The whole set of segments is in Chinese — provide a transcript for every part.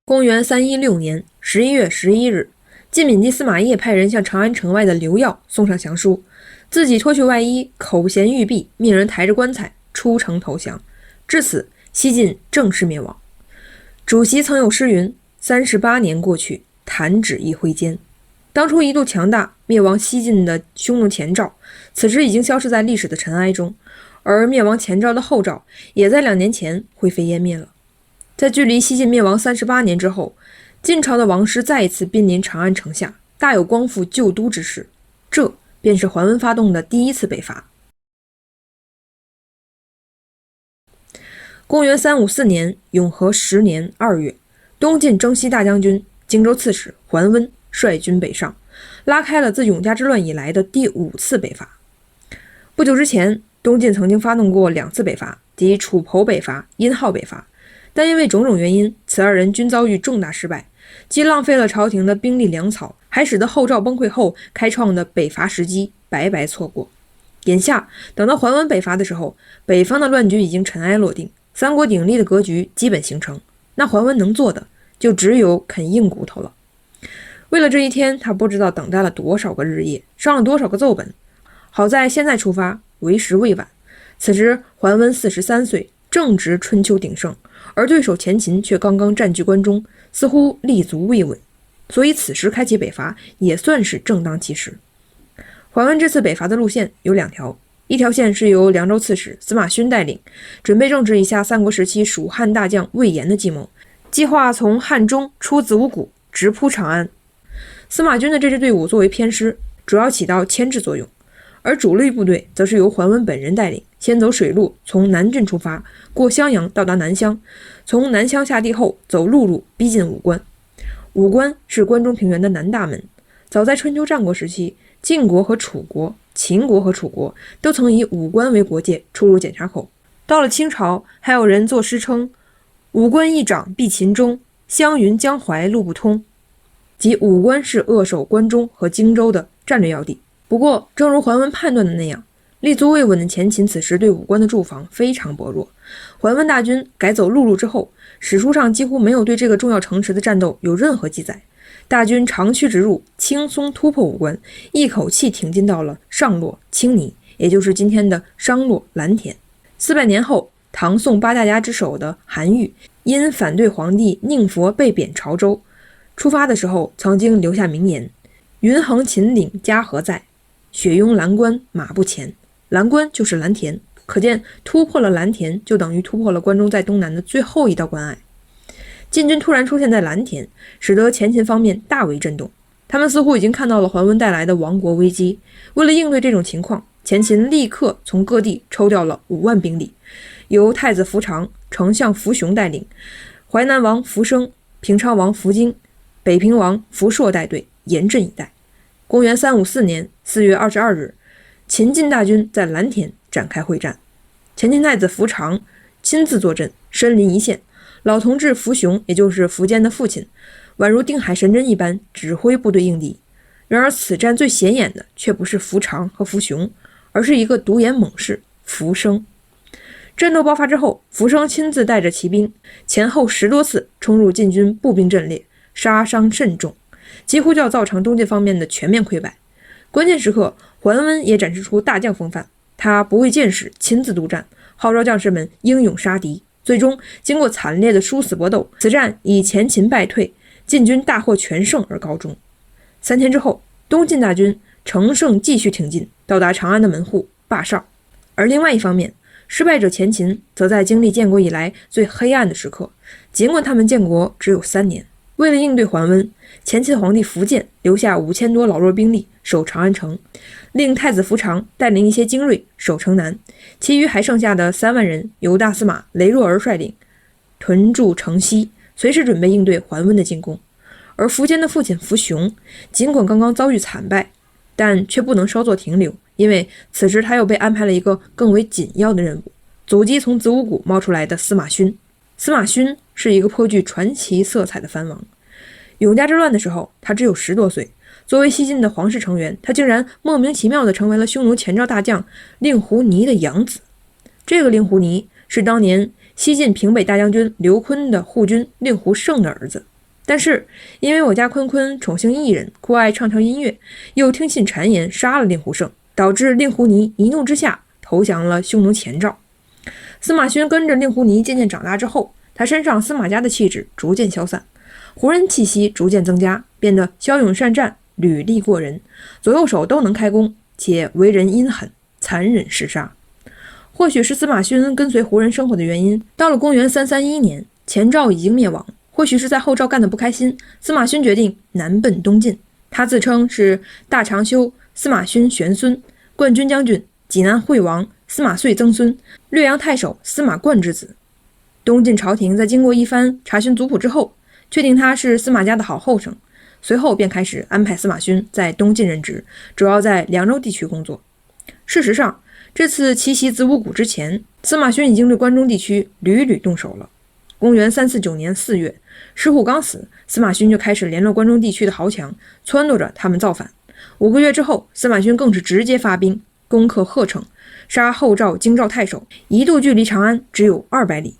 公元316年11月11日，晋闵帝司马邺派人向长安城外的刘曜送上降书，自己脱去外衣，口衔玉璧，命人抬着棺材出城投降。至此，西晋正式灭亡。主席曾有诗云：“38年过去，弹指一挥间。”当初一度强大灭亡西晋的匈奴前赵，此时已经消失在历史的尘埃中，而灭亡前赵的后赵也在2年前灰飞烟灭了。在距离西晋灭亡38年之后，晋朝的王师再一次兵临长安城下，大有光复旧都之势。这便是桓温发动的第一次北伐。公元354年永和10年2月，东晋征西大将军、荆州刺史桓温率军北上，拉开了自永嘉之乱以来的第5次北伐。不久之前，东晋曾经发动过2次北伐，即楚侯北伐、殷浩北伐，但因为种种原因，此2人均遭遇重大失败，既浪费了朝廷的兵力粮草，还使得后赵崩溃后开创的北伐时机白白错过。眼下等到桓温北伐的时候，北方的乱局已经尘埃落定，三国鼎立的格局基本形成，那桓温能做的就只有啃硬骨头了。为了这一天，他不知道等待了多少个日夜，上了多少个奏本。好在现在出发，为时未晚。此时桓温43岁，正值春秋鼎盛，而对手前秦却刚刚占据关中，似乎立足未稳，所以此时开启北伐也算是正当其时。桓温这次北伐的路线有2条，一条线是由凉州刺史司马勋带领，准备正治一下三国时期蜀汉大将魏延的计谋，计划从汉中出子午谷，直扑长安。司马军的这支队伍作为偏师，主要起到牵制作用，而主力部队则是由桓温本人带领，先走水路，从南郡出发，过襄阳到达南乡，从南乡下地后走陆路逼近武关。武关是关中平原的南大门，早在春秋战国时期，晋国和楚国、秦国和楚国都曾以武关为国界，出入检查口。到了清朝，还有人作诗称武关一掌避秦中，湘云江淮路不通，即武关是扼守关中和荆州的战略要地。不过正如桓温判断的那样，立足未稳的前秦此时对武关的驻防非常薄弱。桓温大军改走陆路之后，史书上几乎没有对这个重要城池的战斗有任何记载。大军长驱直入，轻松突破武关，一口气挺进到了上洛、青泥，也就是今天的商洛、蓝田。400年后，唐宋8大家之首的韩愈因反对皇帝宁佛被贬潮州，出发的时候曾经留下名言：“云横秦岭家何在？雪拥蓝关马不前。”蓝关就是蓝田，可见突破了蓝田就等于突破了关中在东南的最后一道关隘。晋军突然出现在蓝田，使得前秦方面大为震动，他们似乎已经看到了桓温带来的亡国危机。为了应对这种情况，前秦立刻从各地抽调了5万兵力，由太子扶长、丞相扶雄带领，淮南王扶生、平昌王扶京、北平王扶硕带队，严阵以待。公元354年4月22日，秦晋大军在蓝田展开会战。前秦太子扶长亲自坐镇，身临一线，老同志扶雄，也就是苻坚的父亲，宛如定海神针一般指挥部队应敌。然而此战最显眼的却不是扶长和扶雄，而是一个独眼猛士扶生。战斗爆发之后，扶生亲自带着骑兵前后10多次冲入晋军步兵阵列，杀伤甚重，几乎就要造成东晋方面的全面溃败。关键时刻，桓温也展示出大将风范，他不畏见识，亲自督战，号召将士们英勇杀敌。最终经过惨烈的殊死搏斗，此战以前秦败退，晋军大获全胜而告终。3天之后，东晋大军乘胜继续挺进，到达长安的门户霸哨。而另外一方面，失败者前秦则在经历建国以来最黑暗的时刻。尽管他们建国只有3年，为了应对桓温，前秦皇帝苻建留下5000多老弱兵力守长安城，令太子扶长带领一些精锐守城南，其余还剩下的3万人由大司马雷若儿率领，屯驻城西，随时准备应对桓温的进攻。而苻坚的父亲苻雄尽管刚刚遭遇惨败，但却不能稍作停留，因为此时他又被安排了一个更为紧要的任务，阻击从子午谷冒出来的司马勋。司马勋是一个颇具传奇色彩的藩王。永嘉之乱的时候，他只有10多岁。作为西晋的皇室成员，他竟然莫名其妙地成为了匈奴前赵大将令狐尼的养子。这个令狐尼是当年西晋平北大将军刘琨的护军令狐胜的儿子。但是因为我家坤坤宠幸艺人，酷爱唱跳音乐，又听信谗言杀了令狐胜，导致令狐尼一怒之下投降了匈奴前赵。司马勋跟着令狐尼渐渐长大之后，他身上司马家的气质逐渐消散，胡人气息逐渐增加，变得骁勇善战，履历过人，左右手都能开弓，且为人阴狠，残忍嗜杀。或许是司马勋跟随胡人生活的原因，到了公元331年，前赵已经灭亡。或许是在后赵干得不开心，司马勋决定南奔东晋。他自称是大长修司马勋玄孙，冠军将军、济南惠王司马遂曾孙，略阳太守司马贯之子。东晋朝廷在经过一番查询族谱之后，确定他是司马家的好后生，随后便开始安排司马勋在东晋任职，主要在凉州地区工作。事实上，这次奇袭子午谷之前，司马勋已经对关中地区屡屡动手了。公元349年4月，石虎刚死，司马勋就开始联络关中地区的豪强，撺掇着他们造反。5个月之后，司马勋更是直接发兵攻克贺城，杀后赵京兆太守，一度距离长安只有200里。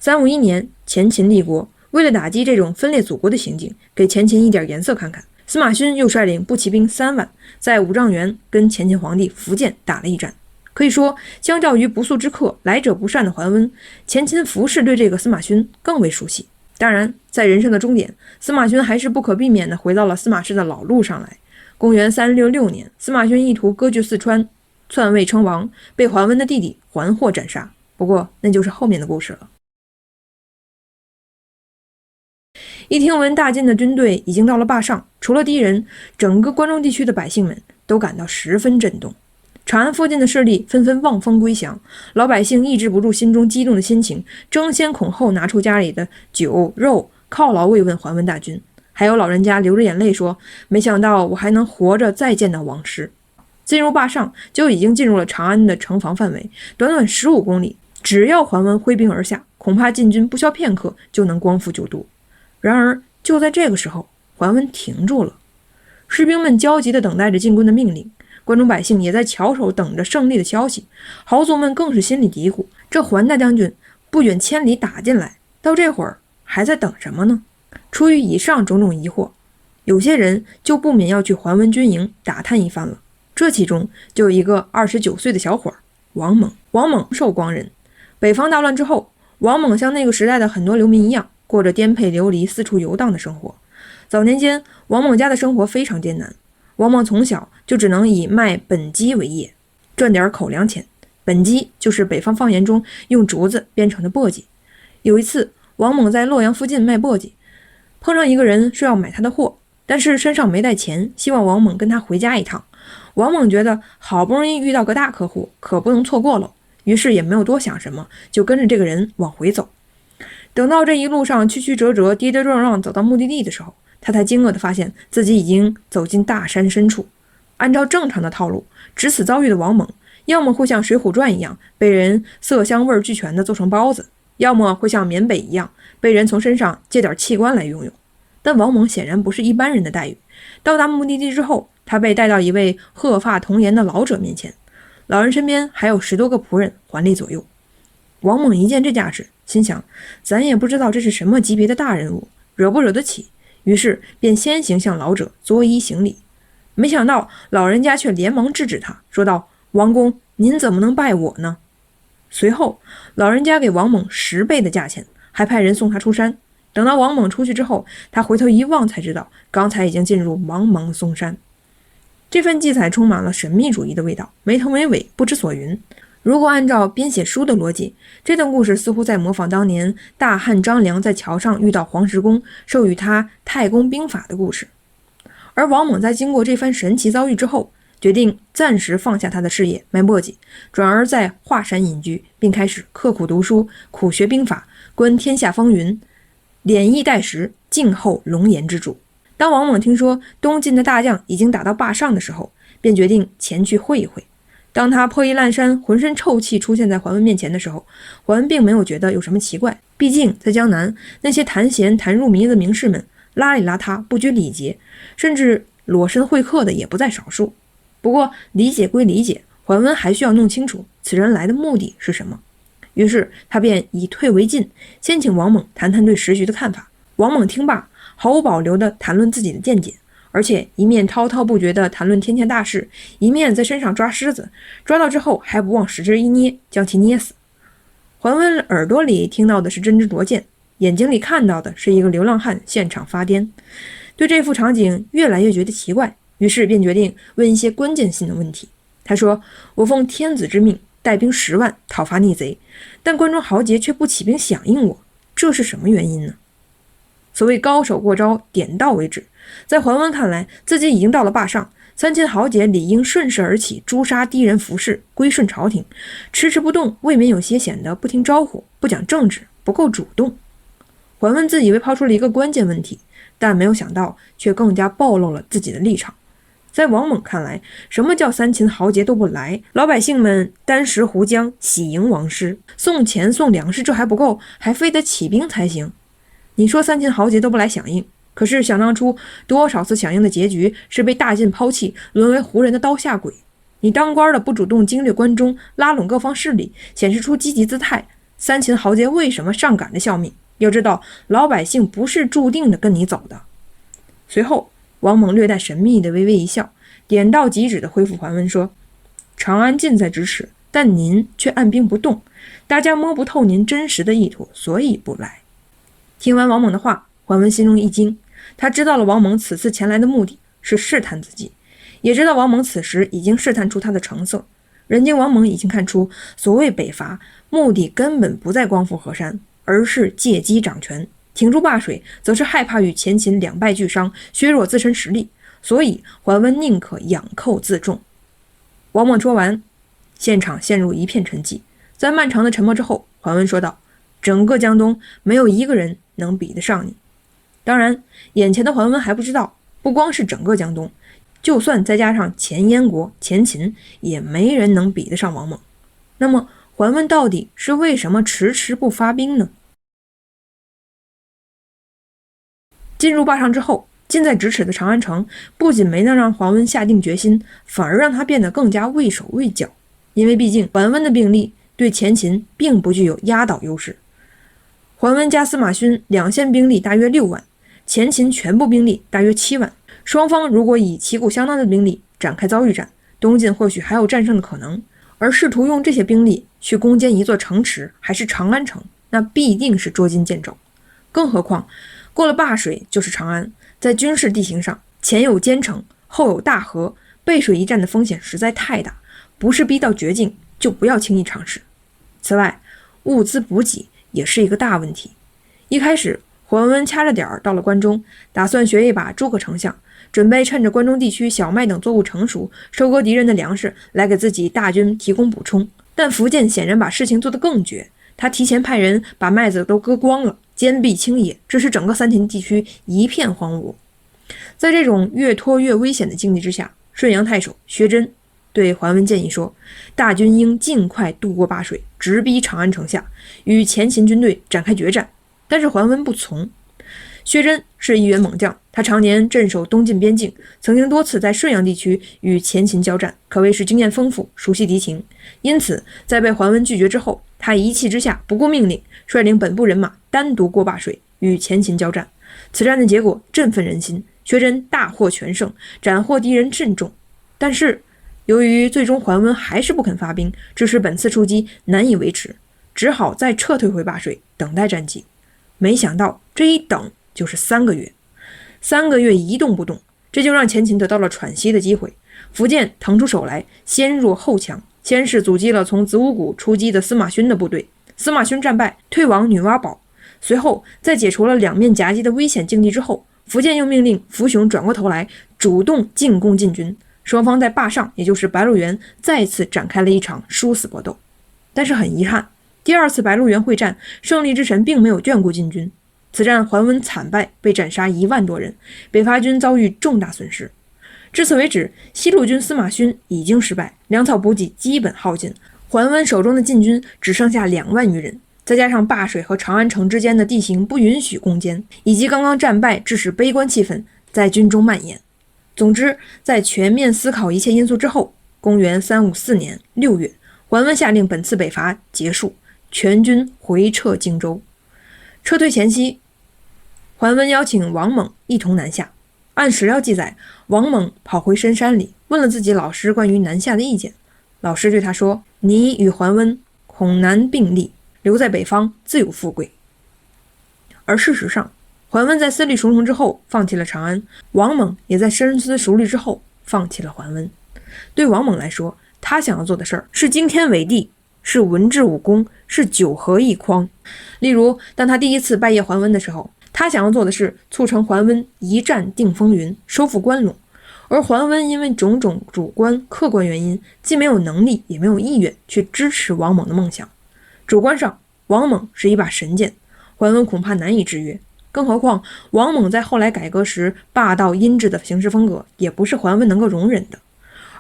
351年，前秦立国，为了打击这种分裂祖国的行径，给前秦一点颜色看看，司马勋又率领步骑兵3万，在五丈原跟前秦皇帝苻建打了一战。可以说，相较于不速之客、来者不善的桓温，前秦苻氏对这个司马勋更为熟悉。当然，在人生的终点，司马勋还是不可避免地回到了司马氏的老路上来。公元366年，司马勋意图割据四川，篡位称王，被桓温的弟弟桓获斩杀。不过，那就是后面的故事了。一听闻大晋的军队已经到了坝上，除了敌人，整个关中地区的百姓们都感到十分震动。长安附近的势力纷纷望风归降，老百姓抑制不住心中激动的心情，争先恐后拿出家里的酒肉犒劳慰问桓温大军。还有老人家流着眼泪说，没想到我还能活着再见到王师。进入坝上就已经进入了长安的城防范围，短短15公里，只要桓温挥兵而下，恐怕晋军不消片刻就能光复旧都。然而就在这个时候，桓温停住了，士兵们焦急地等待着进攻的命令，关中百姓也在翘首等着胜利的消息，豪族们更是心里嘀咕，这桓大将军不远千里打进来，到这会儿还在等什么呢？出于以上种种疑惑，有些人就不免要去桓温军营打探一番了。这其中就有一个29岁的小伙王猛。王猛寿光人，北方大乱之后，王猛像那个时代的很多流民一样，过着颠沛流离、四处游荡的生活。早年间，王猛家的生活非常艰难。王猛从小就只能以卖本鸡为业，赚点口粮钱。本鸡就是北方方言中用竹子编成的簸箕。有一次，王猛在洛阳附近卖簸箕，碰上一个人说要买他的货，但是身上没带钱，希望王猛跟他回家一趟。王猛觉得好不容易遇到个大客户，可不能错过了，于是也没有多想什么，就跟着这个人往回走。等到这一路上曲曲折折、跌跌撞撞走到目的地的时候，他才惊愕地发现自己已经走进大山深处。按照正常的套路，值此遭遇的王猛，要么会像《水浒传》一样被人色香味俱全地做成包子，要么会像缅北一样被人从身上借点器官来拥有。但王猛显然不是一般人的待遇。到达目的地之后，他被带到一位鹤发童颜的老者面前，老人身边还有10多个仆人环立左右。王猛一见这架势，心想咱也不知道这是什么级别的大人物，惹不惹得起，于是便先行向老者作揖行礼。没想到老人家却连忙制止他，说道：王公，您怎么能拜我呢？随后老人家给王猛10倍的价钱，还派人送他出山。等到王猛出去之后，他回头一望才知道刚才已经进入茫茫松山。这份记载充满了神秘主义的味道，没头没尾，不知所云。如果按照编写书的逻辑，这段故事似乎在模仿当年大汉张良在桥上遇到黄石公，授予他太公兵法的故事。而王猛在经过这番神奇遭遇之后，决定暂时放下他的事业卖簸箕，转而在华山隐居，并开始刻苦读书，苦学兵法，观天下风云，敛意待时，静候龙颜之主。当王猛听说东晋的大将已经打到坝上的时候，便决定前去会一会。当他破衣烂衫、浑身臭气出现在桓温面前的时候，桓温并没有觉得有什么奇怪，毕竟在江南，那些谈贤谈入迷的名士们邋里邋遢、不拘礼节，甚至裸身会客的也不在少数。不过理解归理解，桓温还需要弄清楚此人来的目的是什么。于是他便以退为进，先请王猛谈谈对时局的看法。王猛听罢，毫无保留地谈论自己的见解，而且一面滔滔不绝地谈论天下大事，一面在身上抓狮子，抓到之后还不忘使之一捏，将其捏死。桓温耳朵里听到的是真知灼见，眼睛里看到的是一个流浪汉现场发癫，对这幅场景越来越觉得奇怪，于是便决定问一些关键性的问题。他说：我奉天子之命，带兵10万讨伐逆贼，但关中豪杰却不起兵响应我，这是什么原因呢？所谓高手过招，点到为止。在桓温看来，自己已经到了霸上，三秦豪杰理应顺势而起，诛杀敌人服饰，归顺朝廷。迟迟不动，未免有些显得不听招呼，不讲政治，不够主动。桓温自以为抛出了一个关键问题，但没有想到却更加暴露了自己的立场。在王猛看来，什么叫三秦豪杰都不来？老百姓们单食胡浆，喜迎王师，送钱送粮食，这还不够，还非得起兵才行。你说三秦豪杰都不来响应，可是想当初多少次响应的结局是被大晋抛弃，沦为胡人的刀下鬼。你当官的不主动经略关中，拉拢各方势力，显示出积极姿态，三秦豪杰为什么上赶着效命？要知道，老百姓不是注定的跟你走的。随后王猛略带神秘的微微一笑，点到即止的恢复桓温说：长安近在咫尺，但您却按兵不动，大家摸不透您真实的意图，所以不来。听完王猛的话，桓温心中一惊，他知道了王猛此次前来的目的是试探自己，也知道王猛此时已经试探出他的成色。人精王猛已经看出，所谓北伐目的根本不在光复河山，而是借机掌权。挺住灞水，则是害怕与前秦两败俱伤，削弱自身实力，所以桓温宁可养寇自重。王猛说完，现场陷入一片沉寂。在漫长的沉默之后，桓温说道：整个江东没有一个人能比得上你。当然，眼前的桓温还不知道，不光是整个江东，就算再加上前燕国、前秦，也没人能比得上王猛。那么桓温到底是为什么迟迟不发兵呢？进入霸上之后，近在咫尺的长安城不仅没能让桓温下定决心，反而让他变得更加畏手畏脚。因为毕竟桓温的兵力对前秦并不具有压倒优势。桓温加司马勋两线兵力大约6万，前秦全部兵力大约7万。双方如果以旗鼓相当的兵力展开遭遇战，东晋或许还有战胜的可能。而试图用这些兵力去攻坚一座城池，还是长安城，那必定是捉襟见肘。更何况过了灞水就是长安，在军事地形上，前有坚城，后有大河，背水一战的风险实在太大，不是逼到绝境就不要轻易尝试。此外，物资补给也是一个大问题。一开始桓温掐着点儿到了关中，打算学一把诸葛丞相，准备趁着关中地区小麦等作物成熟，收割敌人的粮食，来给自己大军提供补充。但苻建显然把事情做得更绝，他提前派人把麦子都割光了，坚壁清野，致使整个三秦地区一片荒芜。在这种越拖越危险的境地之下，顺阳太守薛真对桓温建议说，大军应尽快渡过灞水，直逼长安城下，与前秦军队展开决战。但是桓温不从。薛真是一员猛将，他常年镇守东晋边境，曾经多次在顺阳地区与前秦交战，可谓是经验丰富，熟悉敌情。因此在被桓温拒绝之后，他一气之下不顾命令，率领本部人马单独过灞水，与前秦交战。此战的结果振奋人心，薛真大获全胜，斩获敌人甚众。但是由于最终桓温还是不肯发兵，致使本次出击难以维持，只好再撤退回灞水，等待战机。没想到这一等就是3个月，3个月一动不动，这就让前秦得到了喘息的机会。苻建腾出手来，先弱后强，先是阻击了从子午谷出击的司马勋的部队，司马勋战败，退往女娲堡。随后在解除了两面夹击的危险境地之后，苻建又命令苻雄转过头来，主动进攻晋军。双方在灞上，也就是白鹿原，再次展开了一场殊死搏斗。但是很遗憾，第2次白鹿原会战，胜利之神并没有眷顾晋军。此战桓温惨败，被斩杀1万多人，北伐军遭遇重大损失。至此为止，西路军司马勋已经失败，粮草补给基本耗尽，桓温手中的晋军只剩下2万余人。再加上灞水和长安城之间的地形不允许攻坚，以及刚刚战败致使悲观气氛在军中蔓延。总之，在全面思考一切因素之后，公元354年6月，桓温下令本次北伐结束，全军回撤荆州。撤退前夕，桓温邀请王猛一同南下。按史料记载，王猛跑回深山里，问了自己老师关于南下的意见。老师对他说：“你与桓温恐难并立，留在北方自有富贵。”而事实上，桓温在思虑重重之后放弃了长安，王猛也在深思熟虑之后放弃了桓温。对王猛来说，他想要做的事儿是惊天伟地，是文治武功，是九合一匡。例如，当他第一次拜谒桓温的时候，他想要做的是促成桓温一战定风云，收复关陇。而桓温因为种种主观客观原因，既没有能力也没有意愿去支持王猛的梦想。主观上，王猛是一把神剑，桓温恐怕难以制约。更何况王猛在后来改革时霸道阴质的行事风格，也不是桓温能够容忍的。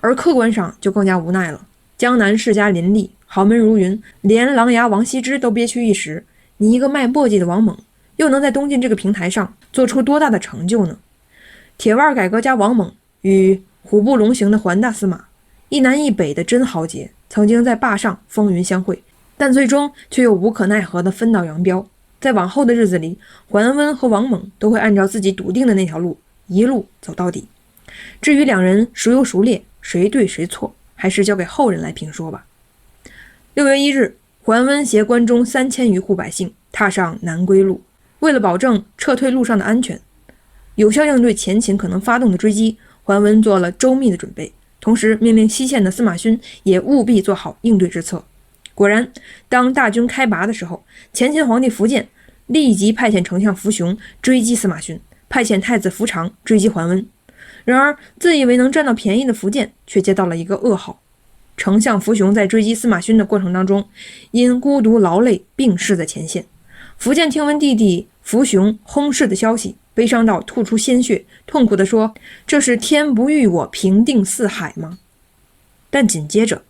而客观上就更加无奈了，江南世家林立，豪门如云，连琅琊王羲之都憋屈一时，你一个卖簸箕的王猛，又能在东晋这个平台上做出多大的成就呢？铁腕改革家王猛与虎步龙行的桓大司马，一南一北的真豪杰，曾经在坝上风云相会，但最终却又无可奈何的分道扬镳。在往后的日子里，桓温和王猛都会按照自己笃定的那条路一路走到底。至于两人孰优孰劣，谁对谁错，还是交给后人来评说吧。6月1日，桓温携关中3000余户百姓踏上南归路。为了保证撤退路上的安全，有效应对前秦可能发动的追击，桓温做了周密的准备，同时命令西线的司马勋也务必做好应对之策。果然，当大军开拔的时候，前秦皇帝苻建立即派遣丞相苻雄追击司马勋，派遣太子苻长追击桓温。然而，自以为能占到便宜的苻建却接到了一个噩耗。丞相苻雄在追击司马勋的过程当中，因孤独劳累病逝在前线。苻建听闻弟弟苻雄薨逝的消息，悲伤到吐出鲜血，痛苦地说：“这是天不欲我平定四海吗？”但紧接着，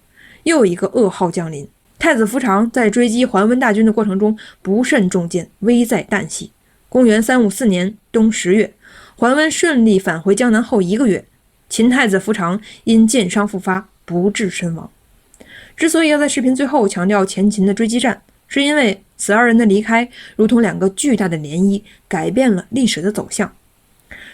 又有一个噩耗降临。太子苻长在追击桓温大军的过程中不慎中箭，危在旦夕。公元354年冬10月，桓温顺利返回江南后1个月，秦太子苻长因箭伤复发，不治身亡。之所以要在视频最后强调前秦的追击战，是因为此二人的离开如同2个巨大的涟漪，改变了历史的走向。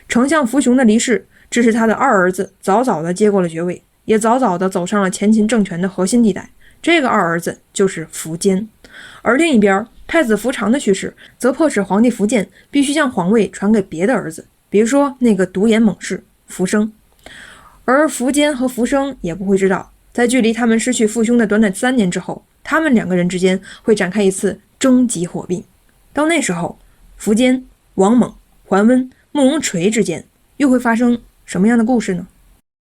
丞相苻雄的离世，致使他的二儿子早早地接过了爵位，也早早地走上了前秦政权的核心地带。这个二儿子就是苻坚。而另一边，太子苻长的去世，则迫使皇帝苻建必须将皇位传给别的儿子，比如说那个独眼猛士苻生。而苻坚和苻生也不会知道，在距离他们失去父兄的短短3年之后，他们2个人之间会展开一次终极火并。到那时候，苻坚、王猛、桓温、慕容垂之间又会发生什么样的故事呢？